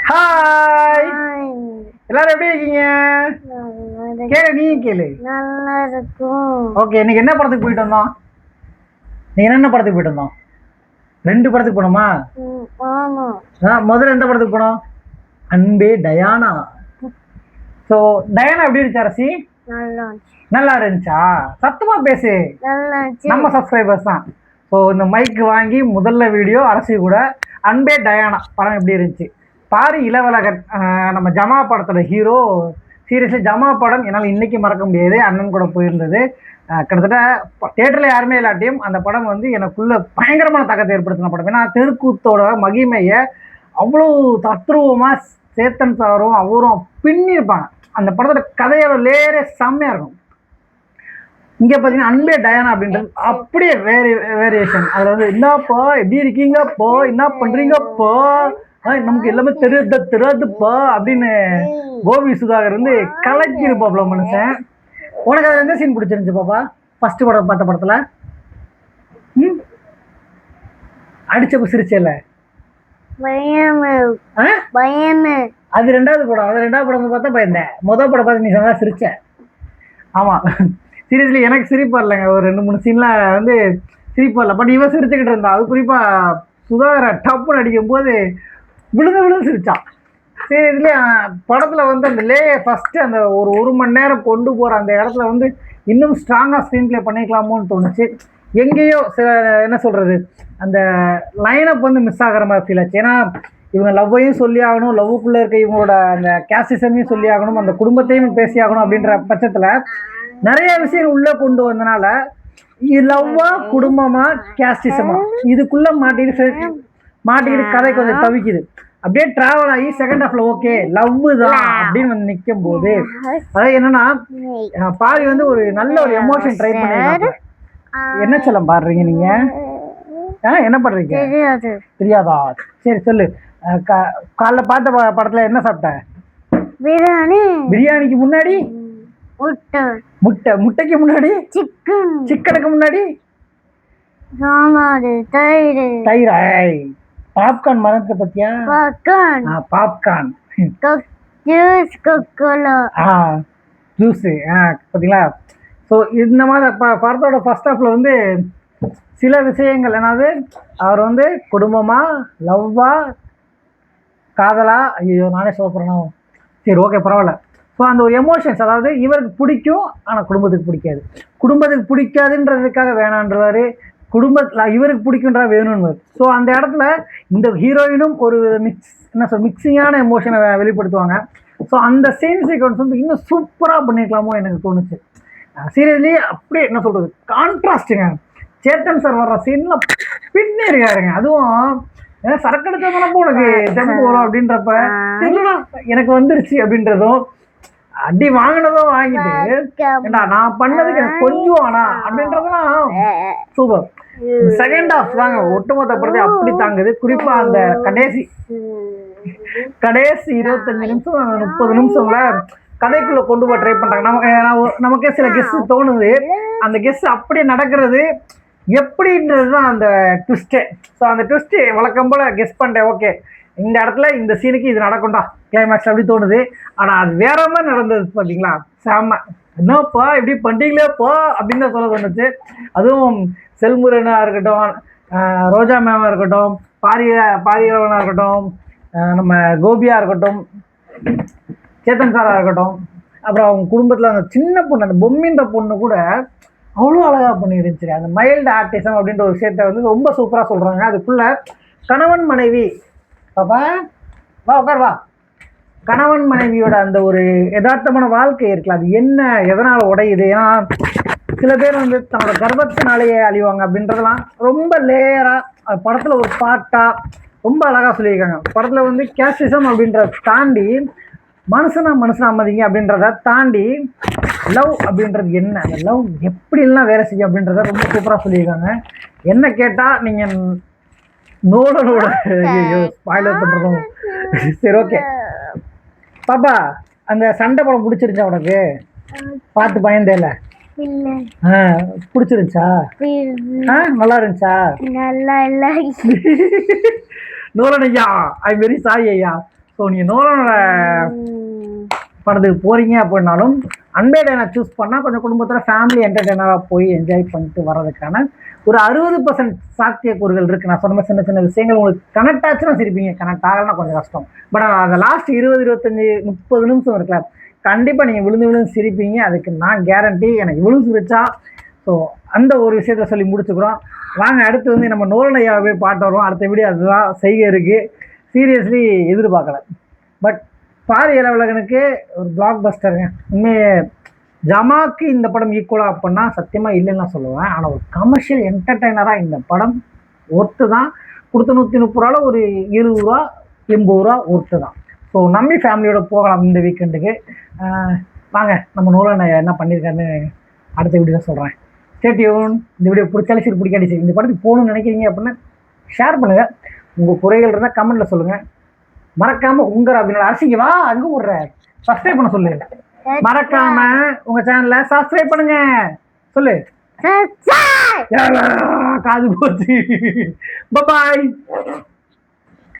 Hi, எல்லாரும் எப்படி இருக்கீங்க? கேளு, நீ கேளு. நல்லா இருக்கும். ஓகே, இன்னைக்கு என்ன படத்துக்கு போயிட்டு வந்தோம்? நீ என்ன படத்துக்கு போயிட்டு வந்தோம்? 2 படத்துக்கு போனோமா? ஆமா. முதல்ல எந்த படத்துக்கு போனோம்? அன்பே டயானா. ஸோ டயானா எப்படி இருந்துச்சு அரசி? நல்லா இருந்துச்சா? சத்தமா பேசு, நம்ம சப்ஸ்கிரைபர்ஸ் தான். ஸோ இந்த மைக் வாங்கி முதல்ல வீடியோ அரசி கூட அன்பே டயானா படம் எப்படி இருந்துச்சு பாரி இளவலகன். நம்ம ஜமா படத்தோட ஹீரோ. சீரியஸ்லி ஜமா படம் என்னால் இன்னைக்கு மறக்க முடியாது. அண்ணன் கூட போயிருந்தது. கிட்டத்தட்ட தேட்டரில் யாருமே இல்லாட்டியும் அந்த படம் வந்து எனக்குள்ள பயங்கரமான தாக்கத்தை ஏற்படுத்தின படம். ஏன்னா தெருக்கூத்தோட மகிமையை அவ்வளோ தத்ரூபமாக சேத்தன் சாரும் அவரும் பின்னிருப்பாங்க. அந்த படத்தோட கதையோட லேயரே செம்மையாக இருக்கும். இங்கே பார்த்தீங்கன்னா அன்பே டயானா அப்படின்றது அப்படியே வேரியேஷன். அதில் வந்து என்னப்பா எப்படி இருக்கீங்கப்போ, என்ன பண்ணுறீங்கப்போ, நமக்கு எல்லாமே தெரியாதுப்பா அப்படின்னு கோபி சுதாகர் வந்து கலக்கிருப்பாப்ல மனுஷன். உனக்கு அது எந்த சீன் பிடிச்சிருந்துச்சு பாப்பா? ஃபர்ஸ்ட் படம் பார்த்த படத்துல அடிச்சப்ப சிரிச்சல? அது 2வது படம். அது 2வது படம் பார்த்தா பயந்தேன். முதல் படம் பார்த்து நீ சொன்னா சிரிச்ச. ஆமா, சீரியஸ்லி எனக்கு சிரிப்பு வரலைங்க. ஒரு 2-3 சீன்ல வந்து சிரிப்பு வரல. பட் இவன் சிரிச்சுக்கிட்டு இருந்தா. அது குறிப்பா சுதாகர டப்புன்னு அடிக்கும் போது விழுந்து சிரிச்சான். சீரியஸ்லி படத்துல வந்து அந்த ஃபர்ஸ்ட் அந்த ஒரு மணி நேரம் கொண்டு போற அந்த இடத்துல வந்து இன்னும் ஸ்ட்ராங்கா ஸ்க்ரீன் பிளே பண்ணிக்கலாமோன்னு தோணுச்சு. எங்கேயோ சில என்ன சொல்றது, அந்த லைனப் வந்து மிஸ் ஆகிற மாதிரி ஃபீல் ஆச்சு. ஏன்னா இவங்க லவ்வையும் சொல்லி ஆகணும், லவ்வுக்குள்ள இருக்க இவங்களோட அந்த கேஸ்டிசமையும் சொல்லி ஆகணும், அந்த குடும்பத்தையும் பேசி ஆகணும் அப்படின்ற பட்சத்துல நிறைய விஷயம் உள்ள கொண்டு வந்தனால லவ்வா குடும்பமா கேஸ்டிசமா இதுக்குள்ள மாட்டிக்கிட்டு கதை கொஞ்சம் தவிக்குது. அப்படியே டிராவல் ஆகி செகண்ட் ஹாஃப்ல ஓகே லவ் தான் அப்படின்னு வந்து நிற்கும் போது அதாவது என்னன்னா பாதி வந்து ஒரு நல்ல ஒரு எமோஷன் ட்ரை பண்ணிருக்காங்க. என்ன சொல்லம் பாடுறீங்க நீங்க? என்ன பண்றீங்க? தெரியாதா? சரி சொல்லு. காலைல பார்த்த படத்துல என்ன சாப்பிட்ட? பிரியாணி. பிரியாணிக்கு முன்னாடி முட்டைக்கு முன்னாடி சிக்கனுக்கு முன்னாடி தயிர். பாப்கார்ன் மரத்தை பத்தியா? பாப்கார்ன் ஜூஸ் பார்த்தீங்களா? ஸோ இந்த மாதிரி படத்தோட ஃபர்ஸ்ட் ஹாஃப்ல வந்து சில விஷயங்கள் என்னது, அவர் வந்து குடும்பமா லவ்வா காதலா, ஐயோ நானே சோப்புறேனா, சரி ஓகே பரவாயில்ல. ஸோ அந்த ஒரு எமோஷன்ஸ், அதாவது இவருக்கு பிடிக்கும் ஆனால் குடும்பத்துக்கு பிடிக்காது, குடும்பத்துக்கு பிடிக்காதுன்றதுக்காக வேணான்றவாரு, குடும்பத்தில் இவருக்கு பிடிக்குன்றா வேணும்னு. ஸோ அந்த இடத்துல இந்த ஹீரோயினும் ஒரு மிக்சிங்கான எமோஷனை வெளிப்படுத்துவாங்க. ஸோ அந்த சீன் சீக்வன்ஸ் வந்து இன்னும் சூப்பராக பண்ணிருக்கலாமோ எனக்கு தோணுச்சு. சீரியஸ்லி அப்படியே என்ன சொல்றது, கான்ட்ராஸ்ட்டுங்க. சேத்தன் சார் வர்ற சீன்ல பின்னே இருக்காருங்க. அதுவும் சரக்கு எடுத்ததுனப்போ உனக்கு தெம்பு வரும் அப்படின்றப்ப எனக்கு வந்துருச்சு அப்படின்றதும், அடி வாங்கினதும் வாங்கிட்டு ஏண்டா நான் பண்ணதுக்கு எனக்கு கொஞ்சம் ஆனா அப்படின்றதுலாம் சூப்பர். செகண்ட் ஹாஃப் தாங்க ஒட்டுமொத்த படத்தை அப்படி தாங்குது. குறிப்பா அந்த கடைசி 25 நிமிஷம் 30 நிமிஷம்ல கதைக்குள்ள கொண்டு போய் ட்ரை பண்றாங்க. நமக்கே சில கெஸ்ட் தோணுது, அந்த கெஸ்ட் அப்படியே நடக்கிறது எப்படின்றது தான் அந்த ட்விஸ்ட்டு. ஸோ அந்த ட்விஸ்ட்டு வழக்கம் போல கெஸ் பண்ணிட்டேன். ஓகே இந்த இடத்துல இந்த சீனுக்கு இது நடக்கும்டா கிளைமேக்ஸ் அப்படி தோணுது. ஆனால் அது வேற மாதிரி நடந்தது பார்த்தீங்களா? செம்ம. என்னப்பா இப்படி பண்ணிட்டீங்களேப்பா அப்படின்னு தான் சொல்ல தோணுச்சு. அதுவும் செல்முருகனாக இருக்கட்டும், ரோஜா மேமாக இருக்கட்டும், பாரியவனாக இருக்கட்டும், நம்ம கோபியாக இருக்கட்டும், சேத்தன் சாராக இருக்கட்டும், அப்புறம் அவங்க குடும்பத்தில் அந்த சின்ன பொண்ணு, அந்த பொம்மின்ற பொண்ணு கூட அவ்வளோ அழகாக பண்ணிருந்துச்சு. அந்த மைல்டு ஆர்டிசம் அப்படின்ற ஒரு விஷயத்தை வந்து ரொம்ப சூப்பராக சொல்கிறாங்க. அதுக்குள்ள கணவன் மனைவி, பாப்பா வா உட்கார் வா, கணவன் மனைவியோட அந்த ஒரு யதார்த்தமான வாழ்க்கை இருக்குல்ல, அது என்ன எதனால் உடையுது, ஏன்னா சில பேர் வந்து தன்னோட கர்ப்பத்தினாலேயே அழிவாங்க அப்படின்றதெல்லாம் ரொம்ப லேயராக படத்தில் ஒரு பாட்டாக ரொம்ப அழகாக சொல்லியிருக்காங்க. படத்தில் வந்து கேஸ்டிசம் அப்படின்றத தாண்டி மனுஷனா மதிங்க அப்படின்றத தாண்டி லவ் அப்படின்றது என்ன, அந்த லவ் எப்படிலாம் வேலை செய்யும் அப்படின்றத ரொம்ப சூப்பராக சொல்லியிருக்காங்க. என்ன கேட்டால் நீங்கள் நோடனோட ஸ்பாயிலர் பண்ணுறதும் சரி ஓகே. பாப்பா அந்த சண்டை படம் பிடிச்சிருச்சா உனக்கு? பார்த்து பயந்தே இல்லை? பிடிச்சிருந்துச்சா? நல்லா இருந்துச்சா? நல்லா இல்லை நோலன் ஐயா, ஐ வெரி சாரி ஐயா. ஸோ நீங்கள் நோலனோட படத்துக்கு போகிறீங்க அப்படின்னாலும் அன்பே டேனா சூஸ் பண்ணால் கொஞ்சம் குடும்பத்தோட ஃபேமிலி என்டர்டெய்னராக போய் என்ஜாய் பண்ணிட்டு வர்றதுக்கான ஒரு 60% சாத்தியக்கூறுகள் இருக்குது. நான் சொன்ன மாதிரி சின்ன சின்ன விஷயங்கள் உங்களுக்கு கனெக்ட் ஆச்சுன்னா சிரிப்பீங்க, கனெக்ட் ஆகலைன்னா கொஞ்சம் கஷ்டம். பட் அந்த லாஸ்ட் 20-25-30 நிமிஷம் இருக்குல்ல, கண்டிப்பாக நீங்கள் விழுந்து விழுந்து சிரிப்பீங்க. அதுக்கு நான் கேரண்டி. எனக்கு விழுந்து சிரிச்சா. ஸோ அந்த ஒரு விஷயத்த சொல்லி முடிச்சுக்கிறோம். வாங்க அடுத்து வந்து நம்ம நோலன் ஐயாவே பாட்டு வரும். அடுத்த வீடியோ அதுதான் செய்ய இருக்குது. சீரியஸ்லி எதிர்பார்க்கல. பட் பாரி இளவழகனுக்கு ஒரு பிளாக் பஸ்டருங்க. உண்மையே ஜமாக்கு இந்த படம் ஈக்குவலாக அப்படின்னா சத்தியமாக இல்லைன்னு நான் சொல்லுவேன். ஆனால் ஒரு கமர்ஷியல் என்டர்டெய்னராக இந்த படம் ஒர்த்து தான். கொடுத்த 130 ரூபாவில் ஒரு 70 ரூபா 80 ரூபா ஒர்த்து தான். ஸோ நம்பி ஃபேமிலியோட போகலாம் இந்த வீக்கெண்டுக்கு. வாங்க நம்ம நோலன் என்ன பண்ணியிருக்காருன்னு அடுத்த வீடியோ சொல்கிறேன். Stay tune. இந்த வீடியோ பிடிச்சாலும் சரி பிடிக்காடி சரி, இந்த படத்துக்கு போகணும்னு நினைக்கிறீங்க அப்படின்னா ஷேர் பண்ணுங்கள். உங்கள் குறைகள் இருந்தால் கமெண்ட்டில் சொல்லுங்கள். மறக்காமல் உங்கள் அப்படின்னு அரிசிங்க வா அங்கே விட்ற சப்ஸ்கிரைப் பண்ண சொல்லு. மறக்காம உங்க சேனலை சப்ஸ்கிரைப் பண்ணுங்க சொல்லு. காது போச்சு. பாய்.